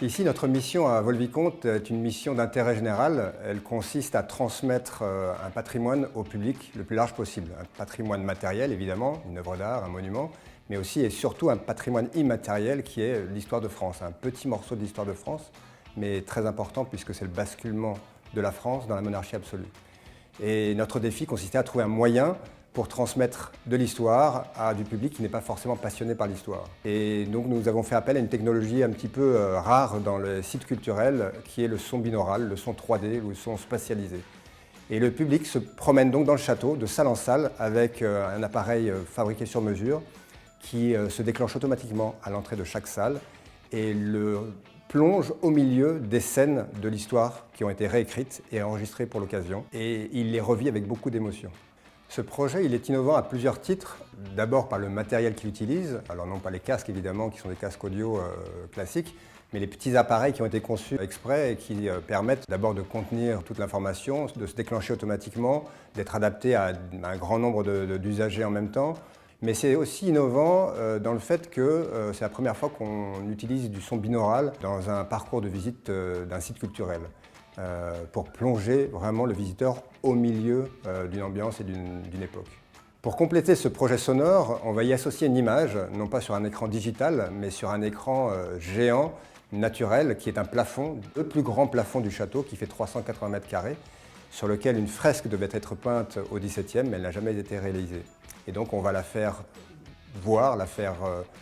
Ici, notre mission à Volvicomte est une mission d'intérêt général. Elle consiste à transmettre un patrimoine au public le plus large possible. Un patrimoine matériel, évidemment, une œuvre d'art, un monument, mais aussi et surtout un patrimoine immatériel qui est l'histoire de France. Un petit morceau de l'histoire de France, mais très important puisque c'est le basculement de la France dans la monarchie absolue. Et notre défi consistait à trouver un moyen pour transmettre de l'histoire à du public qui n'est pas forcément passionné par l'histoire. Et donc nous avons fait appel à une technologie un petit peu rare dans le site culturel, qui est le son binaural, le son 3D, le son spatialisé. Et le public se promène donc dans le château, de salle en salle, avec un appareil fabriqué sur mesure, qui se déclenche automatiquement à l'entrée de chaque salle, et le plonge au milieu des scènes de l'histoire qui ont été réécrites et enregistrées pour l'occasion, et il les revit avec beaucoup d'émotion. Ce projet, il est innovant à plusieurs titres. D'abord par le matériel qu'il utilise, alors non pas les casques évidemment, qui sont des casques audio classiques, mais les petits appareils qui ont été conçus exprès et qui permettent d'abord de contenir toute l'information, de se déclencher automatiquement, d'être adaptés à un grand nombre d'usagers en même temps. Mais c'est aussi innovant dans le fait que c'est la première fois qu'on utilise du son binaural dans un parcours de visite d'un site culturel. Pour plonger vraiment le visiteur au milieu d'une ambiance et d'une époque. Pour compléter ce projet sonore, on va y associer une image, non pas sur un écran digital, mais sur un écran géant, naturel, qui est un plafond, le plus grand plafond du château, qui fait 380 mètres carrés, sur lequel une fresque devait être peinte au XVIIe, mais elle n'a jamais été réalisée. Et donc on va la faire voir, la faire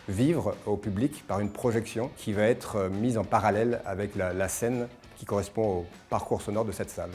vivre au public par une projection qui va être mise en parallèle avec la scène qui correspond au parcours sonore de cette salle.